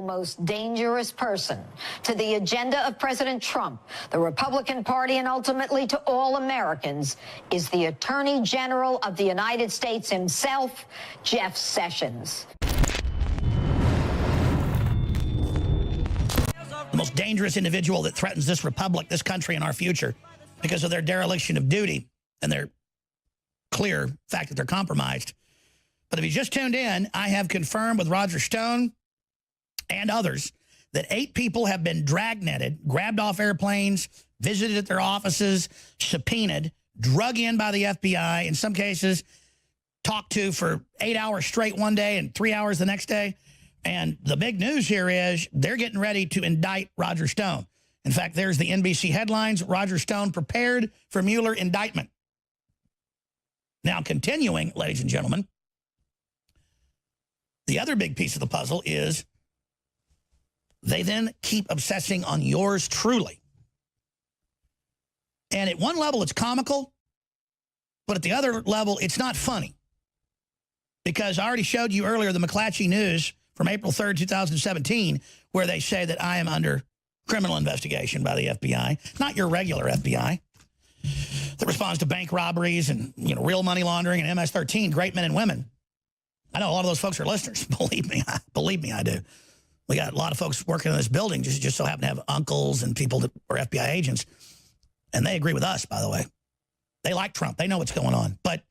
single most dangerous person to the agenda of President Trump, the Republican Party, and ultimately to all Americans is the Attorney General of the United States himself, Jeff Sessions. The most dangerous individual that threatens this republic, this country, and our future because of their dereliction of duty and their clear fact that they're compromised. But if you just tuned in, I have confirmed with Roger Stone and others that 8 people have been dragnetted, grabbed off airplanes, visited at their offices, subpoenaed, drug in by the FBI, in some cases talked to for 8 hours straight one day and 3 hours the next day. And the big news here is they're getting ready to indict Roger Stone. In fact, there's the NBC headlines, Roger Stone prepared for Mueller indictment. Now, continuing, ladies and gentlemen, the other big piece of the puzzle is they then keep obsessing on yours truly. And at one level, it's comical, but at the other level, it's not funny. Because I already showed you earlier the McClatchy News from April 3rd, 2017, where they say that I am under criminal investigation by the FBI, not your regular FBI that responds to bank robberies and real money laundering and MS-13, great men and women. I know a lot of those folks are listeners. Believe me, I do. We got a lot of folks working in this building just so happen to have uncles and people that are FBI agents, and they agree with us, by the way. They like Trump. They know what's going on. But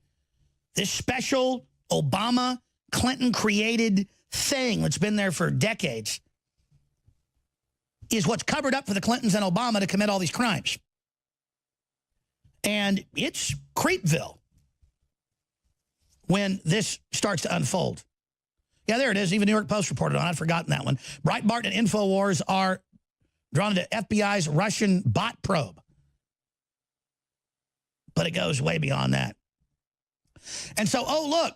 this special Obama, Clinton-created thing that's been there for decades is what's covered up for the Clintons and Obama to commit all these crimes. And it's Creepville when this starts to unfold. Yeah, there it is. Even New York Post reported on it. I'd forgotten that one. Breitbart and InfoWars are drawn into FBI's Russian bot probe. But it goes way beyond that. And so, oh, look,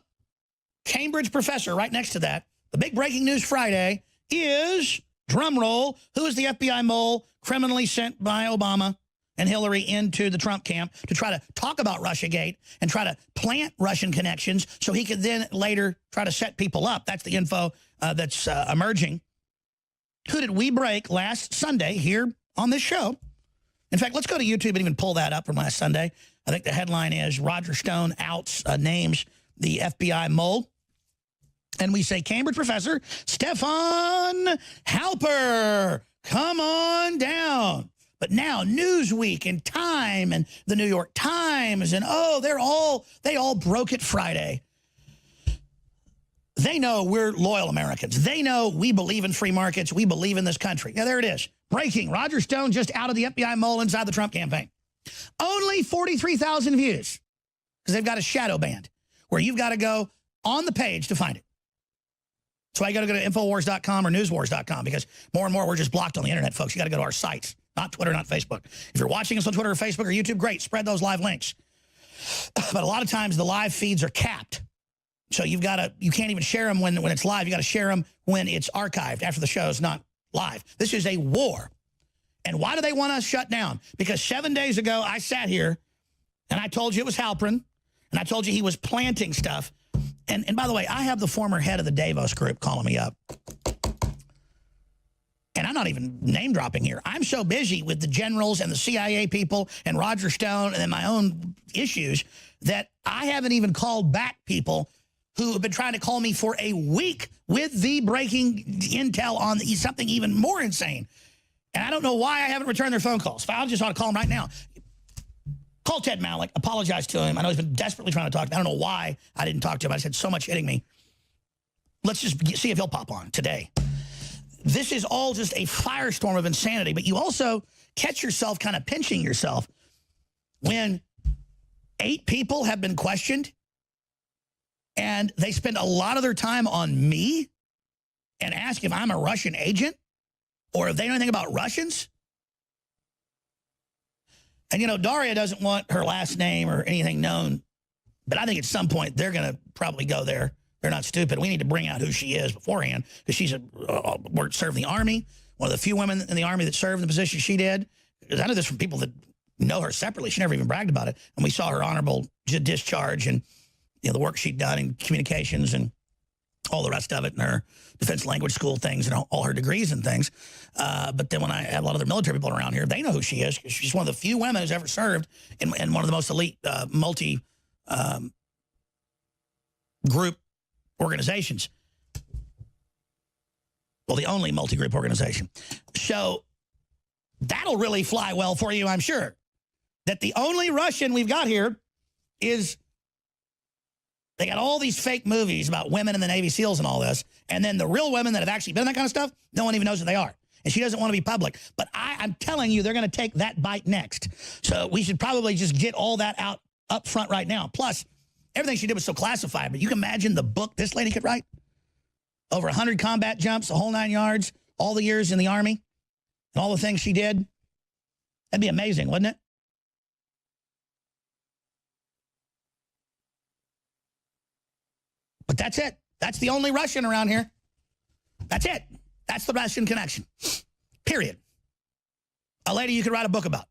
Cambridge professor right next to that. The big breaking news Friday is, drum roll, who is the FBI mole criminally sent by Obama and Hillary into the Trump camp to try to talk about Russiagate and try to plant Russian connections so he could then later try to set people up. That's the info that's emerging. Who did we break last Sunday here on this show? In fact, let's go to YouTube and even pull that up from last Sunday. I think the headline is Roger Stone outs, names the FBI mole. And we say, Cambridge professor Stefan Halper, come on down. But now Newsweek and Time and the New York Times and, oh, they all broke it Friday. They know we're loyal Americans. They know we believe in free markets. We believe in this country. Yeah, there it is. Breaking. Roger Stone just out of the FBI mole inside the Trump campaign. Only 43,000 views because they've got a shadow band where you've got to go on the page to find it. So you got to go to Infowars.com or Newswars.com because more and more we're just blocked on the internet, folks. You got to go to our sites, not Twitter, not Facebook. If you're watching us on Twitter or Facebook or YouTube, great. Spread those live links. But a lot of times the live feeds are capped. So you can't even share them when it's live. You got to share them when it's archived after the show is not live. This is a war. And why do they want us shut down? Because 7 days ago I sat here and I told you it was Halperin and I told you he was planting stuff. And by the way, I have the former head of the Davos group calling me up. And I'm not even name dropping here. I'm so busy with the generals and the CIA people and Roger Stone and then my own issues that I haven't even called back people who have been trying to call me for a week with the breaking intel on something even more insane. And I don't know why I haven't returned their phone calls. I just ought to call them right now. Call Ted Malloch, apologize to him. I know he's been desperately trying to talk to me. I don't know why I didn't talk to him. I just had so much hitting me. Let's just see if he'll pop on today. This is all just a firestorm of insanity, but you also catch yourself kind of pinching yourself when 8 people have been questioned and they spend a lot of their time on me and ask if I'm a Russian agent or if they know anything about Russians. And, Daria doesn't want her last name or anything known, but I think at some point they're going to probably go there. They're not stupid. We need to bring out who she is beforehand because she's served in the Army, one of the few women in the Army that served in the position she did. Because I know this from people that know her separately. She never even bragged about it. And we saw her honorable discharge and the work she'd done in communications and all the rest of it, and her defense language school things and all her degrees and things. But then when I have a lot of the military people around here, they know who she is. She's one of the few women who's ever served in one of the most elite multi-group organizations. Well, the only multi-group organization. So that'll really fly well for you, I'm sure. That the only Russian we've got here is, they got all these fake movies about women in the Navy SEALs and all this, and then the real women that have actually been in that kind of stuff, no one even knows who they are. And she doesn't want to be public. But I'm telling you, they're going to take that bite next. So we should probably just get all that out up front right now. Plus, everything she did was so classified, but you can imagine the book this lady could write? Over 100 combat jumps, the whole 9 yards, all the years in the Army, and all the things she did. That'd be amazing, wouldn't it? But that's it. That's the only Russian around here. That's it. That's the Russian connection. Period. A lady you could write a book about,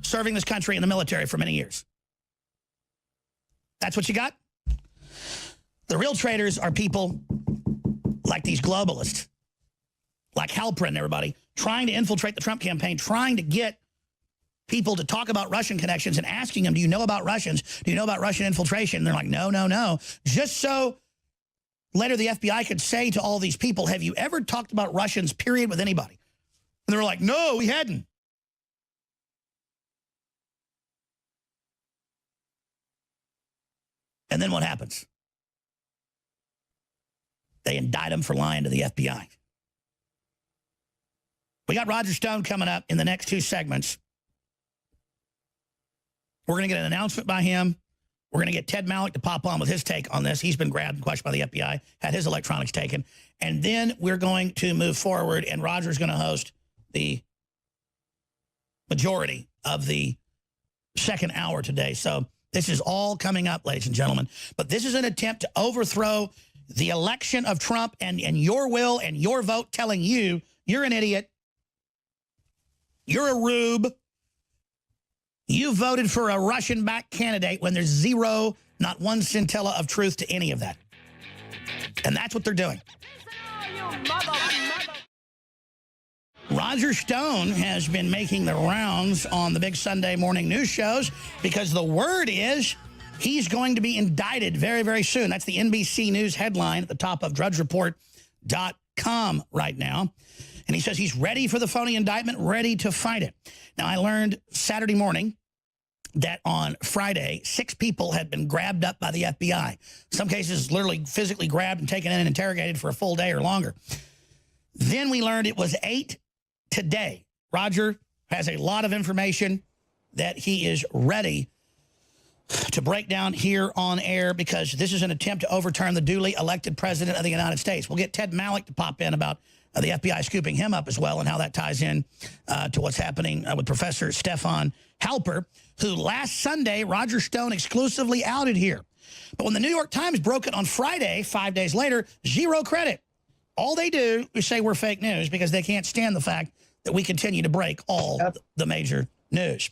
serving this country in the military for many years. That's what you got? The real traitors are people like these globalists, like Halperin and everybody, trying to infiltrate the Trump campaign, trying to get people to talk about Russian connections and asking them, do you know about Russians? Do you know about Russian infiltration? And they're like, no, no, no. Just so later the FBI could say to all these people, have you ever talked about Russians, period, with anybody? And they were like, no, we hadn't. And then what happens? They indict him for lying to the FBI. We got Roger Stone coming up in the next 2 segments. We're going to get an announcement by him. We're going to get Ted Malloch to pop on with his take on this. He's been grabbed and questioned by the FBI, had his electronics taken. And then we're going to move forward, and Roger's going to host the majority of the second hour today. So this is all coming up, ladies and gentlemen. But this is an attempt to overthrow the election of Trump and your will and your vote telling you you're an idiot, you're a rube, you voted for a Russian-backed candidate when there's zero, not one scintilla of truth to any of that. And that's what they're doing. Roger Stone has been making the rounds on the big Sunday morning news shows because the word is he's going to be indicted very, very soon. That's the NBC News headline at the top of drudgereport.com right now. And he says he's ready for the phony indictment, ready to fight it. Now, I learned Saturday morning that on Friday, 6 people had been grabbed up by the FBI. Some cases literally physically grabbed and taken in and interrogated for a full day or longer. Then we learned it was 8 today. Roger has a lot of information that he is ready to break down here on air because this is an attempt to overturn the duly elected president of the United States. We'll get Ted Malloch to pop in about the FBI scooping him up as well and how that ties in to what's happening with Professor Stefan Halper, who last Sunday Roger Stone exclusively outed here. But when the New York Times broke it on Friday, 5 days later, 0 credit. All they do is say we're fake news because they can't stand the fact that we continue to break all the major news.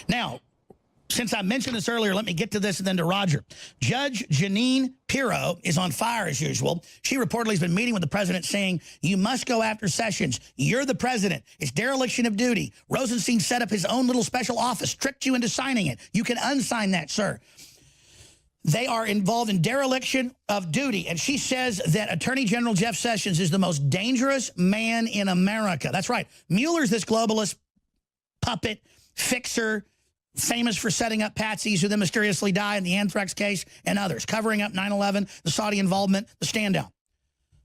Now, since I mentioned this earlier, let me get to this and then to Roger. Judge Jeanine Pirro is on fire as usual. She reportedly has been meeting with the president saying, you must go after Sessions. You're the president. It's dereliction of duty. Rosenstein set up his own little special office, tricked you into signing it. You can unsign that, sir. They are involved in dereliction of duty. And she says that Attorney General Jeff Sessions is the most dangerous man in America. That's right. Mueller's this globalist puppet fixer, famous for setting up patsies who then mysteriously die in the anthrax case and others, covering up 9/11, the Saudi involvement, the stand down.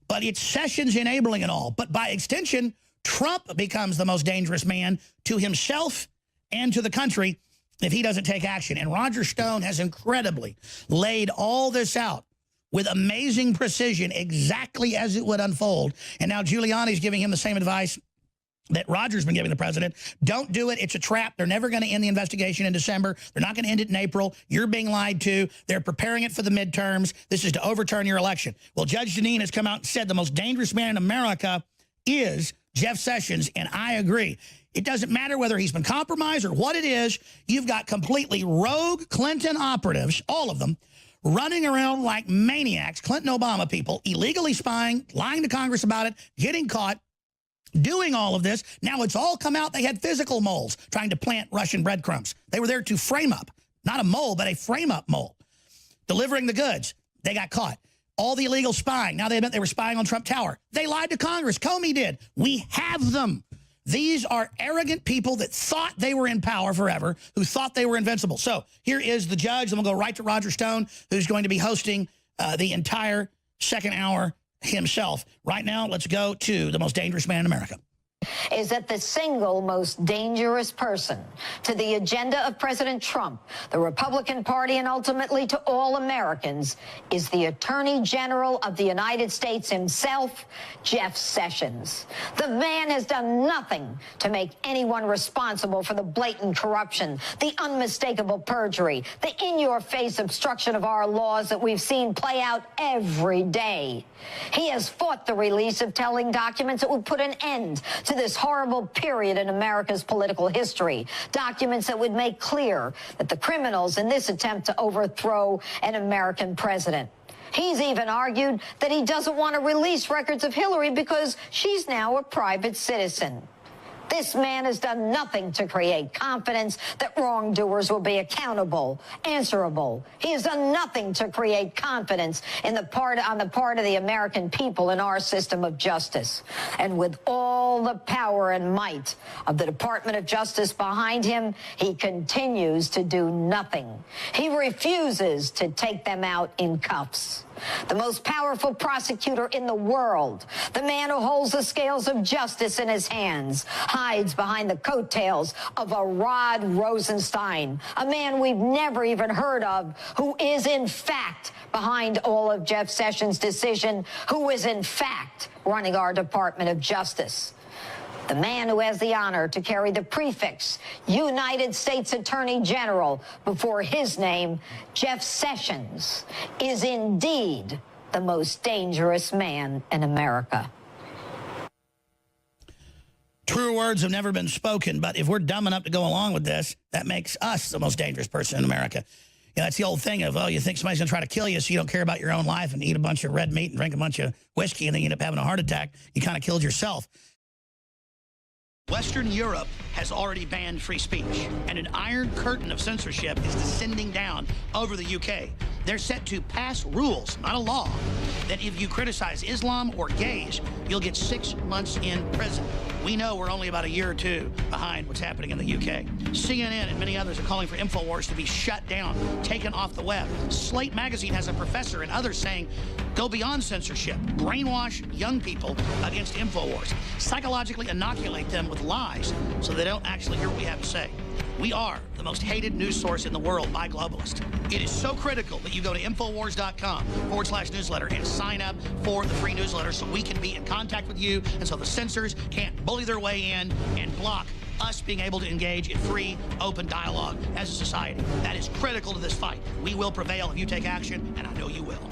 But it's Sessions enabling it all. But by extension, Trump becomes the most dangerous man to himself and to the country if he doesn't take action. And Roger Stone has incredibly laid all this out with amazing precision, exactly as it would unfold. And now Giuliani's giving him the same advice that Roger's been giving the president. Don't do it. It's a trap. They're never going to end the investigation in December. They're not going to end it in April. You're being lied to. They're preparing it for the midterms. This is to overturn your election. Well, Judge Jeanine has come out and said the most dangerous man in America is Jeff Sessions, and I agree. It doesn't matter whether he's been compromised or what it is. You've got completely rogue Clinton operatives, all of them, running around like maniacs, Clinton Obama people, illegally spying, lying to Congress about it, getting caught, doing all of this. Now it's all come out. They had physical moles trying to plant Russian breadcrumbs. They were there to frame up, not a mole, but a frame-up mole, delivering the goods. They got caught. All the illegal spying. Now they admit they were spying on Trump Tower. They lied to Congress. Comey did. We have them. These are arrogant people that thought they were in power forever, who thought they were invincible. So here is the judge, and we'll go right to Roger Stone, who's going to be hosting the entire second hour himself. Right now, let's go to the most dangerous man in America. Is that the single most dangerous person to the agenda of President Trump, the Republican Party, and ultimately to all Americans is the Attorney General of the United States himself, Jeff Sessions. The man has done nothing to make anyone responsible for the blatant corruption, the unmistakable perjury, the in-your-face obstruction of our laws that we've seen play out every day. He has fought the release of telling documents that would put an end to this horrible period in America's political history. Documents that would make clear that the criminals in this attempt to overthrow an American president. He's even argued that he doesn't want to release records of Hillary because she's now a private citizen. This man has done nothing to create confidence that wrongdoers will be accountable, answerable. He has done nothing to create confidence on the part of the American people in our system of justice. And with all the power and might of the Department of Justice behind him, he continues to do nothing. He refuses to take them out in cuffs. The most powerful prosecutor in the world, the man who holds the scales of justice in his hands, hides behind the coattails of a Rod Rosenstein, a man we've never even heard of, who is in fact behind all of Jeff Sessions' decision, who is in fact running our Department of Justice. The man who has the honor to carry the prefix United States Attorney General before his name, Jeff Sessions, is indeed the most dangerous man in America. True words have never been spoken, but if we're dumb enough to go along with this, that makes us the most dangerous person in America. You know, that's the old thing of, oh, you think somebody's going to try to kill you so you don't care about your own life and eat a bunch of red meat and drink a bunch of whiskey and then you end up having a heart attack. You kind of killed yourself. Western Europe has already banned free speech, and an iron curtain of censorship is descending down over the UK. They're set to pass rules, not a law, that if you criticize Islam or gays, you'll get 6 months in prison. We know we're only about a year or two behind what's happening in the UK. CNN and many others are calling for InfoWars to be shut down, taken off the web. Slate magazine has a professor and others saying, go beyond censorship, brainwash young people against InfoWars, psychologically inoculate them with lies so they don't actually hear what we have to say. We are the most hated news source in the world by globalists. It is so critical that you go to Infowars.com/newsletter and sign up for the free newsletter so we can be in contact with you and so the censors can't bully their way in and block us being able to engage in free, open dialogue as a society. That is critical to this fight. We will prevail if you take action, and I know you will.